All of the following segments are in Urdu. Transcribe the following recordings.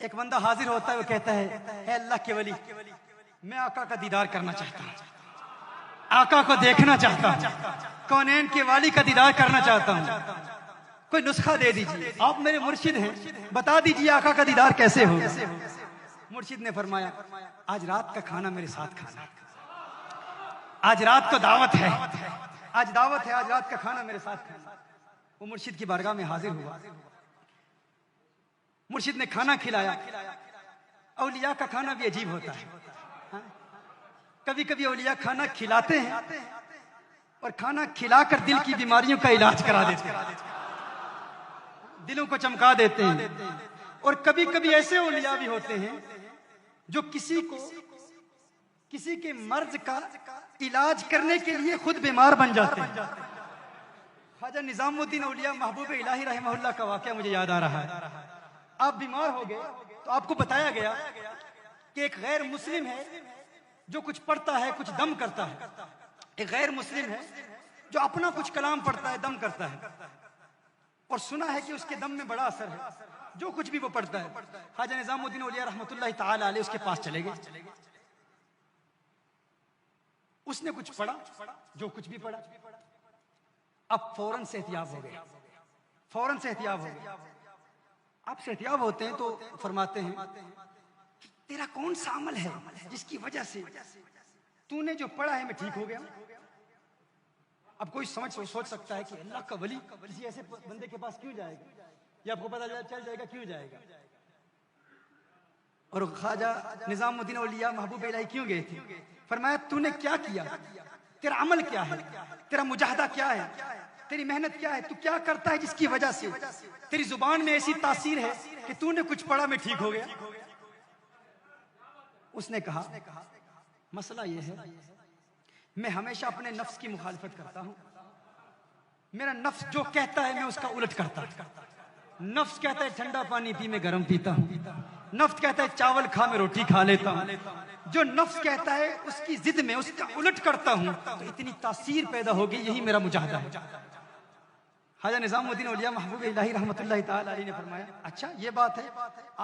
ایک بندہ حاضر ہوتا ہے، وہ کہتا ہے اے اللہ کے ولی، میں آقا کا دیدار کرنا چاہتا ہوں، آقا کو دیکھنا چاہتا ہوں، کونین کے والی کا دیدار کرنا چاہتا ہوں، کوئی نسخہ دے دیجیے، آپ میرے مرشد ہیں، بتا دیجیے آقا کا دیدار کیسے ہوگا۔ مرشد نے فرمایا آج رات کا کھانا میرے ساتھ کھانا، آج رات کو دعوت ہے، آج دعوت ہے، آج رات کا کھانا میرے ساتھ کھانا۔ وہ مرشد کی بارگاہ میں حاضر ہوا، مرشد نے کھانا کھلایا۔ اولیاء کا کھانا بھی عجیب ہوتا ہے، کبھی کبھی اولیاء کھانا کھلاتے ہیں اور کھانا کھلا کر دل کی بیماریوں کا علاج کرا دیتے ہیں، دلوں کو چمکا دیتے ہیں۔ اور کبھی کبھی ایسے اولیاء بھی ہوتے ہیں جو کسی کے مرض کا علاج کرنے کے لیے خود بیمار بن جاتے ہیں۔ خواجہ نظام الدین اولیاء محبوب الہی رحمہ اللہ کا واقعہ مجھے یاد آ رہا ہے۔ آپ بیمار ہو گئے تو آپ کو بتایا گیا کہ ایک غیر مسلم ہے جو کچھ پڑھتا ہے، کچھ دم کرتا ہے، ایک غیر مسلم ہے جو اپنا کچھ کلام پڑھتا ہے، دم کرتا ہے، اور سنا ہے کہ اس کے دم میں بڑا اثر ہے جو کچھ بھی وہ پڑھتا ہے۔ خواجہ نظام الدین اولیاء رحمۃ اللہ تعالی علیہ اس کے پاس چلے گئے، اس نے کچھ پڑھا، جو کچھ بھی پڑھا، اب فوراً سے احتیاط ہو گئے، فوراً سے احتیاط ہو گئے۔ آپ سے احتیاط ہوتے ہیں تو فرماتے ہیں تیرا کون سا عمل ہے جس کی وجہ سے تو نے جو پڑھا ہے میں ٹھیک ہو گیا؟ اب کوئی سوچ سکتا ہے کہ اللہ کا ولی کسی ایسے بندے کے پاس کیوں جائے گا، یہ آپ کو پتہ چل جائے گا کیوں جائے گا۔ اور خواجہ نظام الدین اولیاء محبوب الہی کیوں گئے تھے؟ فرمایا تو نے کیا کیا، تیرا عمل کیا ہے، تیرا مجاہدہ کیا ہے، تیری محنت کیا ہے، تو کیا کرتا ہے جس کی وجہ سے تیری زبان میں ایسی تاثیر ہے کہ تو نے کچھ پڑھا میں ٹھیک ہو گیا۔ اس نے کہا مسئلہ یہ ہے میں ہمیشہ اپنے نفس کی مخالفت کرتا ہوں، میرا نفس جو کہتا ہے میں اس کا الٹ کرتا ہوں۔ نفس کہتا ہے ٹھنڈا پانی پی میں گرم پیتا ہوں، نفس کہتا ہے چاول کھا میں روٹی کھا لیتا ہوں، جو نفس کہتا ہے اس کی ضد میں اس کا الٹ کرتا ہوں تو اتنی تاثیر پیدا ہوگی، یہی میرا مجاہدہ ہے۔ خواجہ نظام الدین اولیاء محبوب الہی رحمۃ اللہ تعالی علیہ نے فرمایا اچھا یہ بات ہے،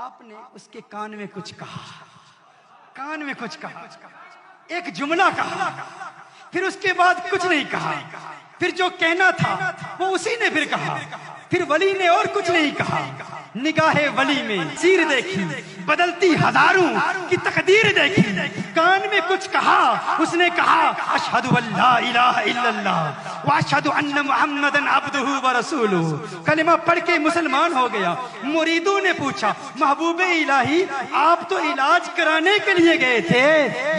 آپ نے اس کے کان میں کچھ کہا، کان میں کچھ کہا، ایک جملہ کہا، پھر اس کے بعد کچھ نہیں کہا، پھر جو کہنا تھا وہ اسی نے پھر کہا، پھر ولی نے اور کچھ نہیں کہا۔ نگاہ ولی میں سیر دیکھی، بدلتی ہزاروں کی تقدیر دیکھی، کان میں کچھ کہا، اس نے کہا اشہد ان لا الہ الا اللہ واشہد ان محمدن عبدہ ورسولہ، کلمہ پڑھ کے مسلمان ہو گیا۔ مریدوں نے پوچھا محبوب الہی آپ تو علاج کرانے کے لیے گئے تھے،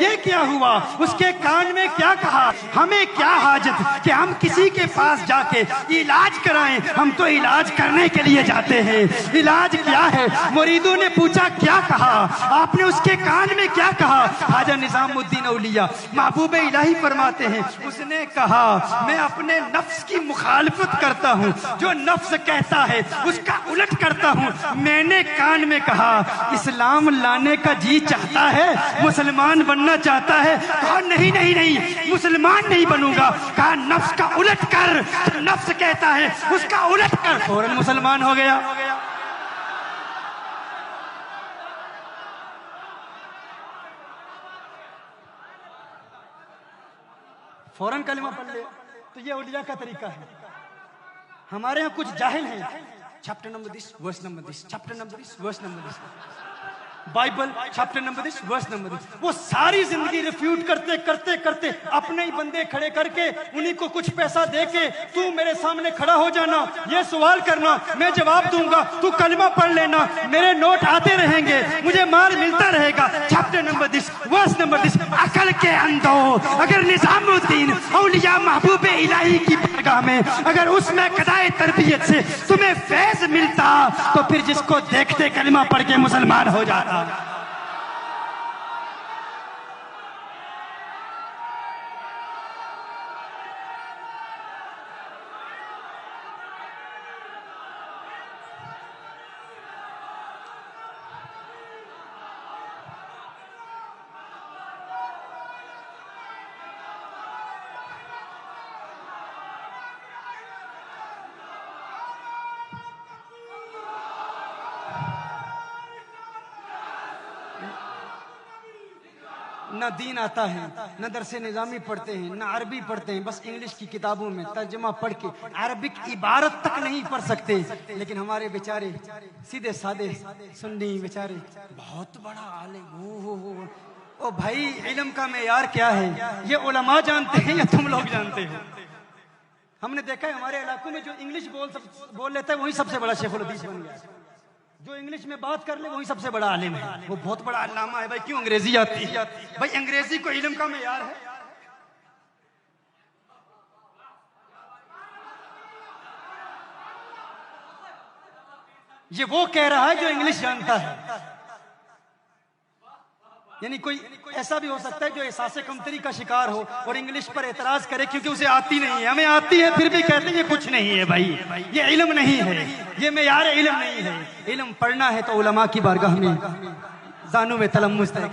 یہ کیا ہوا؟ اس کے کان میں کیا کہا؟ ہمیں کیا حاجت کہ ہم کسی کے پاس جا کے علاج کرائیں، ہم تو علاج کرنے کے لیے جاتے ہیں، علاج کیا ہے؟ مریدوں نے پوچھا کیا کہا؟ آپ نے اس کے کان میں کیا کہا؟ خواجہ نظام الدین اولیاء محبوب الہی فرماتے ہیں اس نے کہا میں اپنے نفس کی مخالفت کرتا ہوں، جو نفس کہتا ہے اس کا الٹ کرتا ہوں۔ میں نے کان میں کہا اسلام لانے کا جی چاہتا ہے، مسلمان بننا چاہتا ہے، کہا نہیں نہیں نہیں مسلمان نہیں بنوں گا، کہا نفس کا الٹ کر، نفس کہتا ہے اس کا الٹ کر، فوراً مسلمان ہو گیا۔ فوراً کلمہ پڑھ لے، تو یہ اولیاء کا طریقہ ہے۔ ہمارے ہاں کچھ جاہل ہیں، چیپٹر نمبر دس ورس نمبر دس، چیپٹر نمبر دس ورس نمبر دس، بائبل چیپٹر نمبر دس ورس نمبر دس، وہ ساری زندگی ریفیوٹ کرتے کرتے کرتے اپنے ہی بندے کھڑے کر کے انہیں کو کچھ پیسہ دے کے تو میرے سامنے کھڑا ہو جانا، یہ سوال کرنا میں جواب دوں گا، تو کلمہ پڑھ لینا، میرے نوٹ آتے رہیں گے، مجھے مال ملتا رہے گا۔ چیپٹر نمبر دس ورس نمبر دس، عقل کے اندھو اگر نظام الدین اولیاء محبوب الہی کی بارگاہ میں اگر اس میں قضائے تربیت سے تمہیں فیض ملتا تو پھر جس کو دیکھتے کلمہ پڑھ کے مسلمان ہو جاتا۔ نہ دین آتا ہے، نہ درس نظامی پڑھتے ہیں، نہ عربی پڑھتے ہیں، بس انگلش کی کتابوں میں ترجمہ پڑھ کے عربک عبارت تک نہیں پڑھ سکتے. لیکن ہمارے بیچارے سیدھے سادے سنی بیچارے بہت بڑا عالم. او بھائی علم کا معیار کیا ہے یہ علماء جانتے ہیں یا تم لوگ جانتے ہو؟ ہم نے دیکھا ہے ہمارے علاقوں میں جو انگلش بول لیتا ہے وہی سب سے بڑا شیخ الحدیث بن گیا. جو انگلش میں بات کر لے وہی سب سے بڑا عالم ہے، وہ بہت بڑا علامہ ہے. بھائی کیوں انگریزی آتی ہے؟ بھائی انگریزی کو علم کا معیار ہے؟ یہ وہ کہہ رہا ہے جو انگلش جانتا ہے. یعنی کوئی ایسا بھی ہو سکتا ہے جو احساس کمتری کا شکار ہو اور انگلش پر اعتراض کرے کیونکہ اسے آتی نہیں ہے. ہمیں آتی ہے پھر بھی کہتے ہیں یہ کچھ نہیں ہے. بھائی یہ علم نہیں ہے، یہ معیار علم نہیں ہے. علم پڑھنا ہے تو علماء کی بارگاہ میں زانو میں تلمس ہے.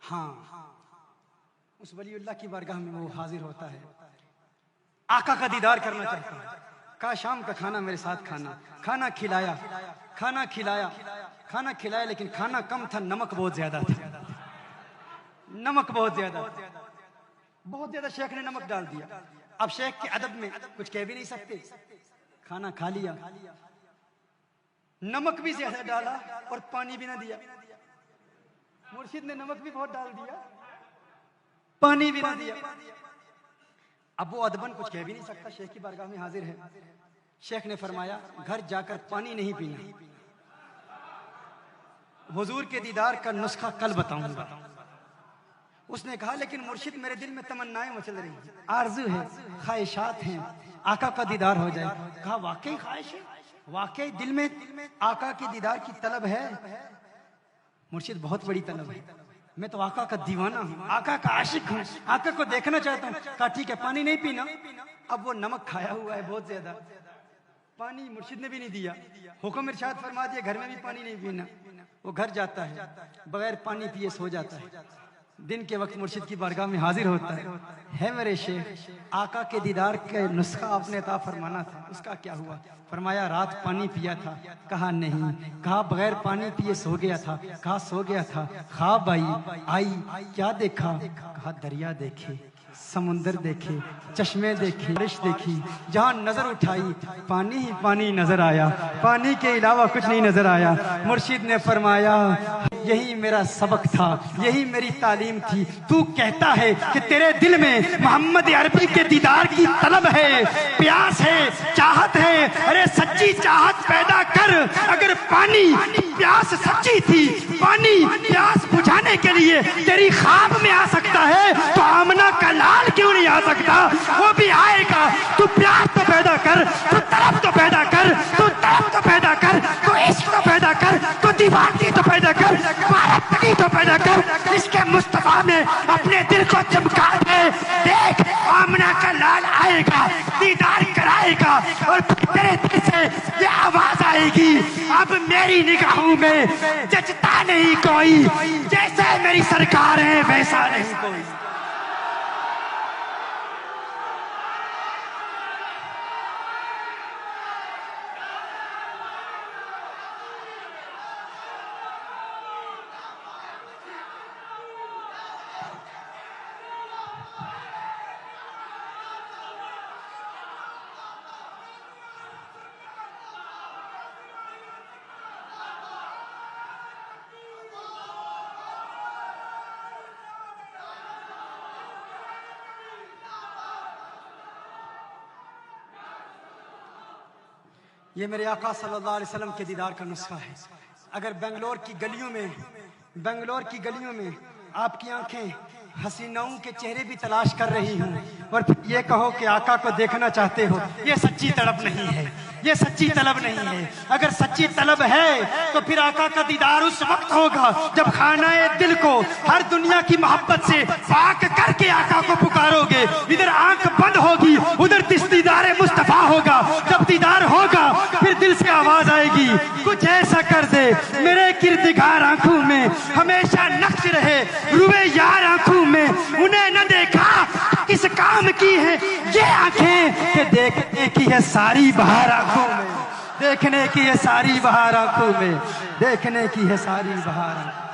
ہاں اس ولی اللہ کی بارگاہ میں وہ حاضر ہوتا ہے، آقا کا دیدار کرنا چاہتا ہے. کہا شام کا کھانا میرے ساتھ کھانا. کھانا کھلایا لیکن کھانا کم تھا، نمک بہت زیادہ تھا. نمک بہت زیادہ شیخ نے نمک ڈال دیا. اب شیخ کے ادب میں کچھ کہہ بھی نہیں سکتے. کھانا کھا لیا، نمک بھی زیادہ ڈالا اور پانی بھی نہ دیا. مرشد نے نمک بھی بہت ڈال دیا، پانی بھی نہ دیا. اب وہ ادبن کچھ کہہ بھی نہیں سکتا، شیخ کی بارگاہ میں حاضر ہے. شیخ نے فرمایا گھر جا کر پانی نہیں پینا، حضور کے دیدار کا نسخہ کل بتاؤں گا. اس نے کہا لیکن مرشد میرے دل میں تمنائیں مچل رہی ہیں، آرزو ہے، خواہشات ہیں، آقا کا دیدار ہو جائے. کہا واقعی خواہش ہے، واقعی دل میں آقا کی دیدار کی طلب ہے. مرشد بہت بڑی طلب ہے، میں تو آقا کا دیوانہ ہوں، آقا کا عاشق ہوں، آقا کو دیکھنا چاہتا ہوں. کہا ٹھیک ہے پانی نہیں پینا. اب وہ نمک کھایا ہوا ہے بہت زیادہ، پانی مرشد نے بھی نہیں دیا. حکم ارشاد فرما دیا گھر میں بھی پانی نہیں پینا. وہ گھر جاتا ہے، بغیر پانی پیے سو جاتا ہے. دن کے وقت مرشد کی بارگاہ میں حاضر ہوتا ہے میرے شیخ آقا کے دیدار کے نسخہ آپ نے عطا فرمانا تھا، اس کا کیا ہوا؟ فرمایا رات پانی پیا تھا. کہا نہیں. کہا بغیر پانی پیے سو گیا تھا. کہا سو گیا تھا. خواب آئی کیا دیکھا؟ کہا دریا دیکھے، سمندر دیکھے، چشمے دیکھے، بارش دیکھی. جہاں نظر اٹھائی پانی ہی پانی نظر آیا، پانی کے علاوہ کچھ نہیں نظر آیا. مرشد نے فرمایا یہی میرا سبق تھا، یہی میری تعلیم تھی. تو کہتا ہے کہ تیرے دل میں محمد عربی کے دیدار کی طلب ہے، پیاس ہے، چاہت ہے. ارے سچی چاہت پیدا کر. اگر پانی پیاس سچی تھی، پانی پیاس بجھانے کے لیے تیری خواب میں آ سکتا ہے تو آمنہ کا لال کیوں نہیں آ سکتا؟ وہ بھی آئے گا. تو پیاس تو پیدا کر، تو طلب تو پیدا کر، تو طلب تو پیدا کر، تو عشق تو پیدا کر، تو دیوانگی تو پیدا کر، بارکتی تو پیدا کر. اس کے مصطفیٰ میں اپنے دل کو چمکا دے. دیکھ آمنہ کا لال آئے گا، دیدار کرائے گا اور تیرے دل سے یہ آواز آئے گی اب میری نگاہوں میں جچتا نہیں کوئی، جیسے میری سرکار ہے ویسا نہیں کوئی. یہ میرے آقا صلی اللہ علیہ وسلم کے دیدار کا نسخہ ہے. اگر بنگلور کی گلیوں میں آپ کی آنکھیں حسیناؤں کے چہرے بھی تلاش کر رہی ہوں اور پھر یہ کہو کہ آقا کو دیکھنا چاہتے ہو، یہ سچی طلب نہیں ہے، یہ سچی طلب نہیں ہے. اگر سچی طلب ہے تو پھر آقا کا دیدار اس وقت ہوگا جب خانہ دل کو ہر دنیا کی محبت سے پاک کر کے آقا کو پکارو گے. ادھر آنکھ بند ہوگی، ادھر دیدار مصطفیٰ ہوگا. جب دیدار ہوگا پھر دل سے آواز آئے گی کچھ ایسا کر دے میرے کردگار آنکھوں میں ہمیشہ نقش رہے، روئے یار آنکھوں میں انہیں نہ دیکھا کس کام کی ہے یہ آنکھیں کہ دیکھنے کی ہے ساری بہار آنکھوں میں. دیکھنے کی ہے ساری بہار آنکھوں میں، دیکھنے کی ہے ساری بہار آنکھوں میں۔